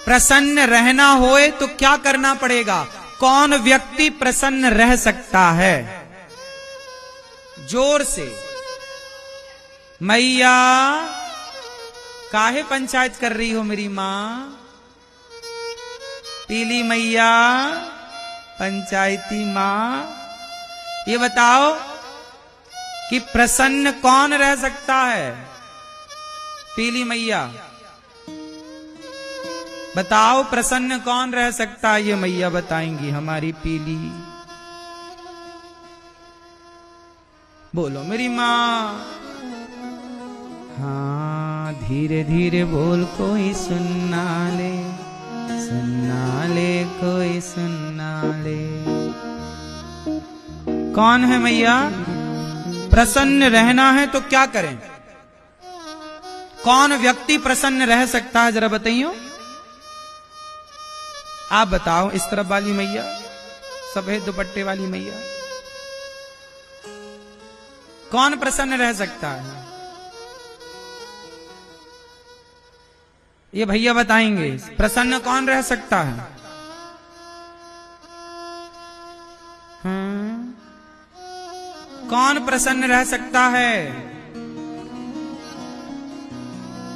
प्रसन्न रहना होए तो क्या करना पड़ेगा? कौन व्यक्ति प्रसन्न रह सकता है? जोर से। मैया काहे पंचायत कर रही हो मेरी मां? पीली मैया, पंचायती मां, ये बताओ कि प्रसन्न कौन रह सकता है? पीली मैया बताओ, प्रसन्न कौन रह सकता है? ये मैया बताएंगी, हमारी पीली। बोलो मेरी मां। हाँ, धीरे धीरे बोल, कोई सुनना ले, सुनना ले, कोई सुनना ले। कौन है मैया? प्रसन्न रहना है तो क्या करें? कौन व्यक्ति प्रसन्न रह सकता है, जरा बताइयो। आप बताओ, इस तरफ वाली मैया, सफेद दुपट्टे वाली मैया, कौन प्रसन्न रह सकता है? ये भैया बताएंगे, प्रसन्न कौन रह सकता है? कौन प्रसन्न रह सकता है?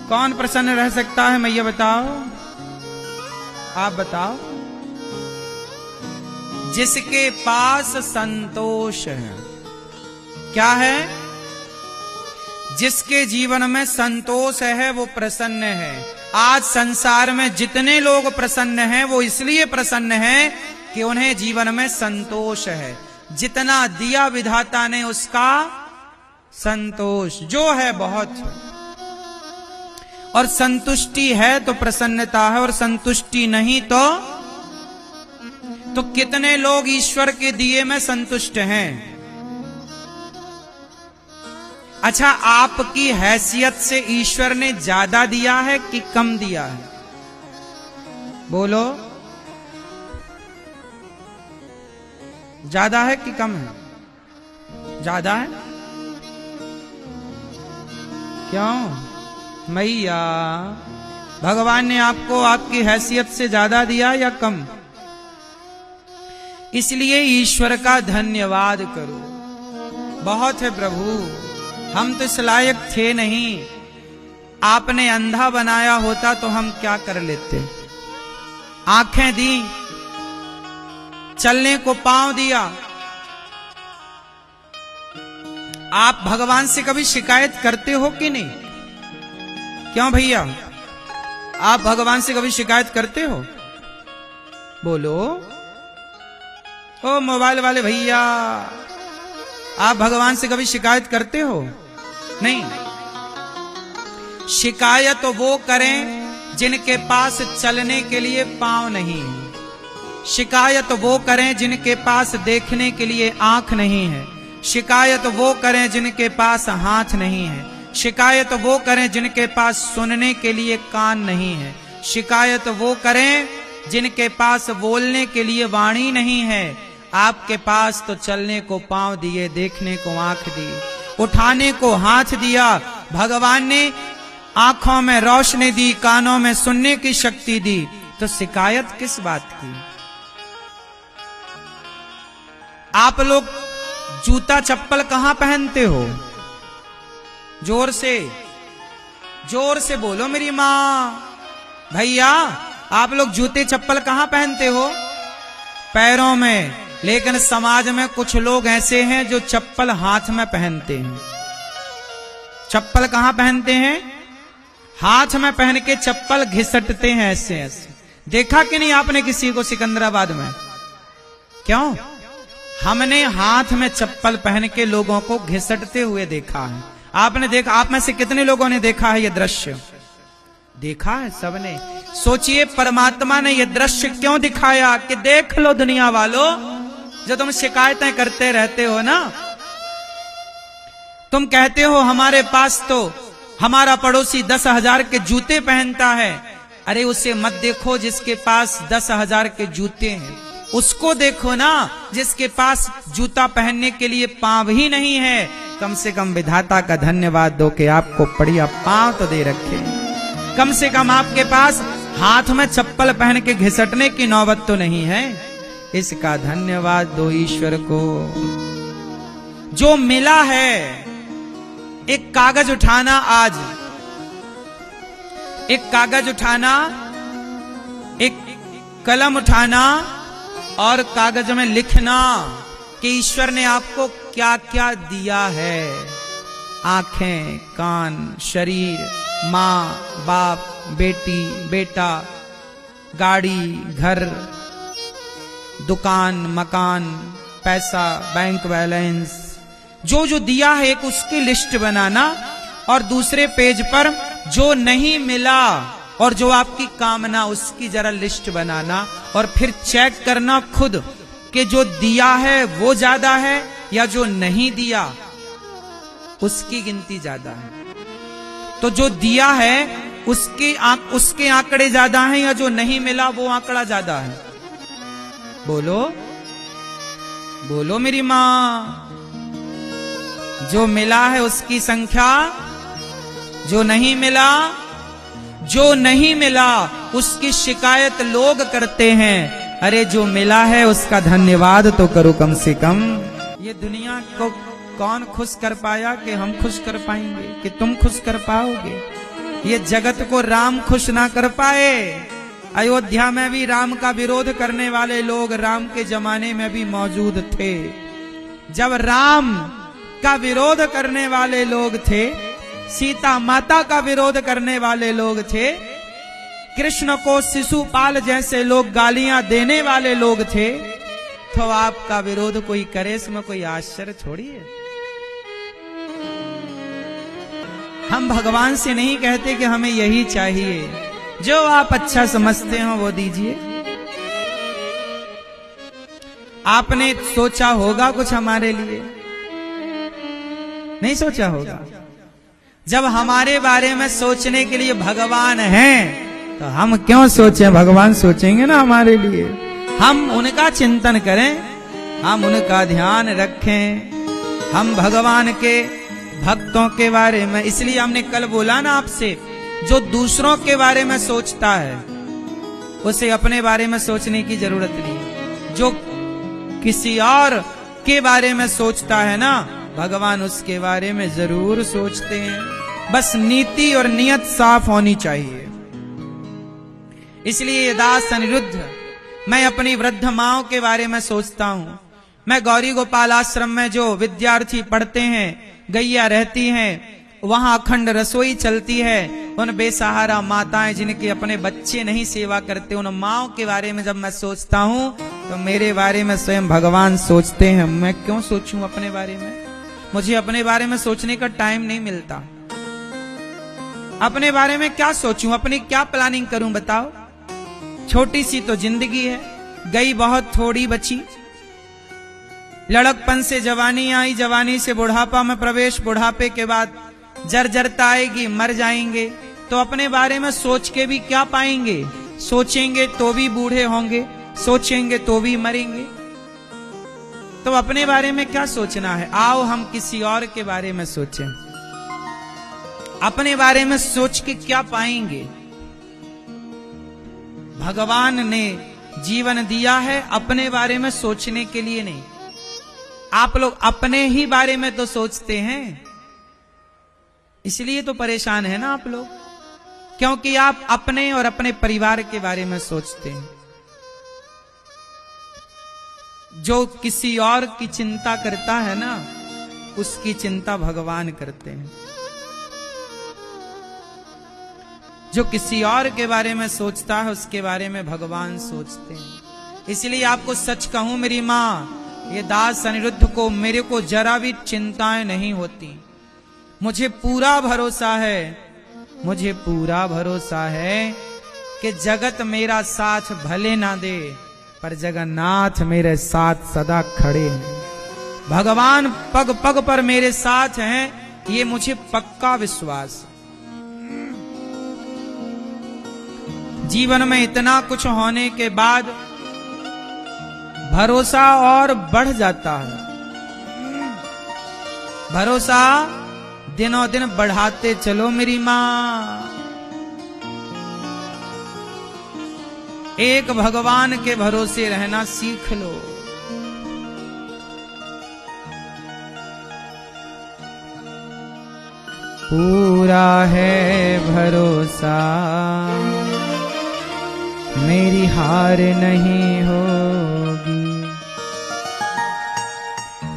कौन प्रसन्न रह सकता है मैया बताओ। आप बताओ। जिसके पास संतोष है। क्या है? जिसके जीवन में संतोष है वो प्रसन्न है। आज संसार में जितने लोग प्रसन्न हैं वो इसलिए प्रसन्न हैं कि उन्हें जीवन में संतोष है। जितना दिया विधाता ने उसका संतोष जो है बहुत, और संतुष्टि है तो प्रसन्नता है, और संतुष्टि नहीं तो कितने लोग ईश्वर के दिए में संतुष्ट हैं। अच्छा, आपकी हैसियत से ईश्वर ने ज्यादा दिया है कि कम दिया है? बोलो, ज्यादा है कि कम है? ज्यादा है। क्यों मैया? भगवान ने आपको आपकी हैसियत से ज्यादा दिया या कम? इसलिए ईश्वर का धन्यवाद करो। बहुत है प्रभु, हम तो इस लायक थे नहीं। आपने अंधा बनाया होता तो हम क्या कर लेते? आंखें दी, चलने को पांव दिया। आप भगवान से कभी शिकायत करते हो कि नहीं? क्यों भैया, आप भगवान से कभी शिकायत करते हो? बोलो। ओ मोबाइल वाले भैया, आप भगवान से कभी शिकायत करते हो? नहीं। शिकायत वो करें जिनके पास चलने के लिए पांव नहीं है। शिकायत वो करें जिनके पास देखने के लिए आंख नहीं है। शिकायत वो करें जिनके पास हाथ नहीं है। शिकायत वो करें जिनके पास सुनने के लिए कान नहीं है। शिकायत वो करें जिनके पास बोलने के लिए वाणी नहीं है। आपके पास तो चलने को पांव दिए, देखने को आंख दी, उठाने को हाथ दिया। भगवान ने आंखों में रोशनी दी, कानों में सुनने की शक्ति दी, तो शिकायत किस बात की? आप लोग जूता चप्पल कहां पहनते हो? जोर से बोलो मेरी मां। भैया, आप लोग जूते चप्पल कहां पहनते हो? पैरों में। लेकिन समाज में कुछ लोग ऐसे हैं जो चप्पल हाथ में पहनते हैं। चप्पल कहां पहनते हैं? हाथ में पहन के चप्पल घिसटते हैं ऐसे ऐसे। देखा कि नहीं आपने किसी को सिकंदराबाद में? क्यों? हमने हाथ में चप्पल पहन के लोगों को घिसटते हुए देखा है। आपने देखा? आप में से कितने लोगों ने देखा है ये दृश्य? देखा है सबने। सोचिए, परमात्मा ने ये दृश्य क्यों दिखाया कि देख लो दुनिया वालों, जो तुम शिकायतें करते रहते हो ना, तुम कहते हो हमारे पास तो हमारा पड़ोसी 10,000 के जूते पहनता है। अरे उसे मत देखो जिसके पास 10,000 के जूते हैं, उसको देखो ना जिसके पास जूता पहनने के लिए पांव ही नहीं है। कम से कम विधाता का धन्यवाद दो कि आपको बढ़िया पांव तो दे रखे। कम से कम आपके पास हाथ में चप्पल पहन के घिसटने की नौबत तो नहीं है। इसका धन्यवाद दो ईश्वर को। जो मिला है, एक कागज उठाना, आज एक कागज उठाना, एक कलम उठाना और कागज में लिखना कि ईश्वर ने आपको क्या क्या दिया है। आंखें, कान, शरीर, माँ, बाप, बेटी, बेटा, गाड़ी, घर, दुकान, मकान, पैसा, बैंक बैलेंस, जो जो दिया है एक उसकी लिस्ट बनाना और दूसरे पेज पर जो नहीं मिला और जो आपकी कामना उसकी जरा लिस्ट बनाना और फिर चेक करना खुद कि जो दिया है वो ज्यादा है या जो नहीं दिया उसकी गिनती ज्यादा है। तो जो दिया है उसके आंकड़े ज्यादा हैं या जो नहीं मिला वो आंकड़ा ज्यादा है? बोलो बोलो मेरी मां। जो मिला है उसकी संख्या, जो नहीं मिला, जो नहीं मिला उसकी शिकायत लोग करते हैं। अरे जो मिला है उसका धन्यवाद तो करो कम से कम। ये दुनिया को कौन खुश कर पाया कि हम खुश कर पाएंगे, कि तुम खुश कर पाओगे? ये जगत को राम खुश ना कर पाए। अयोध्या में भी राम का विरोध करने वाले लोग राम के जमाने में भी मौजूद थे। जब राम का विरोध करने वाले लोग थे, सीता माता का विरोध करने वाले लोग थे, कृष्ण को शिशुपाल जैसे लोग गालियां देने वाले लोग थे, तो आपका विरोध कोई करे इसमें कोई आश्चर्य थोड़ी है। हम भगवान से नहीं कहते कि हमें यही चाहिए, जो आप अच्छा समझते हो वो दीजिए। आपने सोचा होगा कुछ हमारे लिए? नहीं सोचा होगा। जब हमारे बारे में सोचने के लिए भगवान हैं तो हम क्यों सोचें? भगवान सोचेंगे ना हमारे लिए। हम उनका चिंतन करें, हम उनका ध्यान रखें, हम भगवान के भक्तों के बारे में। इसलिए हमने कल बोला ना आपसे, जो दूसरों के बारे में सोचता है उसे अपने बारे में सोचने की जरूरत नहीं। जो किसी और के बारे में सोचता है ना, भगवान उसके बारे में जरूर सोचते हैं। बस नीति और नियत साफ होनी चाहिए। इसलिए ये दास अनिरुद्ध, मैं अपनी वृद्ध माओं के बारे में सोचता हूँ। मैं गौरी गोपाल आश्रम में जो विद्यार्थी पढ़ते हैं, गैया रहती हैं, वहां अखंड रसोई चलती है। उन बेसहारा माताएं जिनके अपने बच्चे नहीं सेवा करते, उन माओं के बारे में जब मैं सोचता हूँ तो मेरे बारे में स्वयं भगवान सोचते हैं। मैं क्यों सोचूं अपने बारे में? मुझे अपने बारे में सोचने का टाइम नहीं मिलता। अपने बारे में क्या सोचूं, अपनी क्या प्लानिंग करूं बताओ? छोटी सी तो जिंदगी है, गई बहुत थोड़ी बची। लड़कपन से जवानी आई, जवानी से बुढ़ापा में प्रवेश, बुढ़ापे के बाद जर्जरता आएगी, मर जाएंगे। तो अपने बारे में सोच के भी क्या पाएंगे? सोचेंगे तो भी बूढ़े होंगे, सोचेंगे तो भी मरेंगे। तो अपने बारे में क्या सोचना है? आओ हम किसी और के बारे में सोचें। अपने बारे में सोच के क्या पाएंगे? भगवान ने जीवन दिया है अपने बारे में सोचने के लिए नहीं। आप लोग अपने ही बारे में तो सोचते हैं, इसलिए तो परेशान है ना आप लोग, क्योंकि आप अपने और अपने परिवार के बारे में सोचते हैं। जो किसी और की चिंता करता है ना, उसकी चिंता भगवान करते हैं। जो किसी और के बारे में सोचता है उसके बारे में भगवान सोचते हैं। इसलिए आपको सच कहूं मेरी मां, ये दास अनिरुद्ध को, मेरे को जरा भी चिंताएं नहीं होती। मुझे पूरा भरोसा है, मुझे पूरा भरोसा है कि जगत मेरा साथ भले ना दे, पर जगन्नाथ मेरे साथ सदा खड़े हैं। भगवान पग पग पर मेरे साथ हैं, ये मुझे पक्का विश्वास। जीवन में इतना कुछ होने के बाद भरोसा और बढ़ जाता है। भरोसा दिनों दिन बढ़ाते चलो मेरी मां। एक भगवान के भरोसे रहना सीख लो। पूरा है भरोसा मेरी हार नहीं होगी,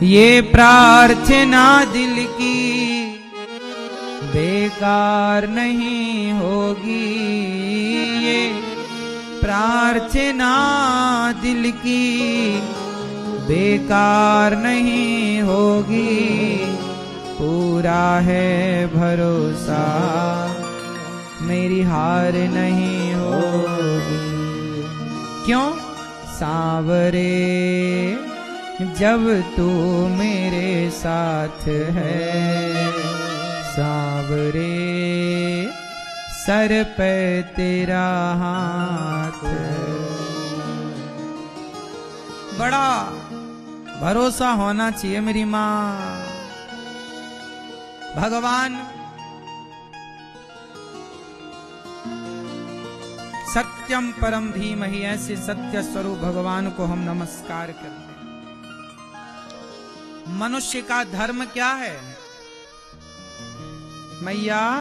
ये प्रार्थना दिल की बेकार नहीं होगी, ये प्रार्थना दिल की बेकार नहीं होगी। पूरा है भरोसा मेरी हार नहीं होगी। क्यों? सांवरे जब तू मेरे साथ है, सांवरे सर पे तेरा हाथ। बड़ा भरोसा होना चाहिए मेरी माँ। भगवान सत्यम परम धीमहि, ऐसे सत्य स्वरूप भगवान को हम नमस्कार करते हैं। मनुष्य का धर्म क्या है मैया?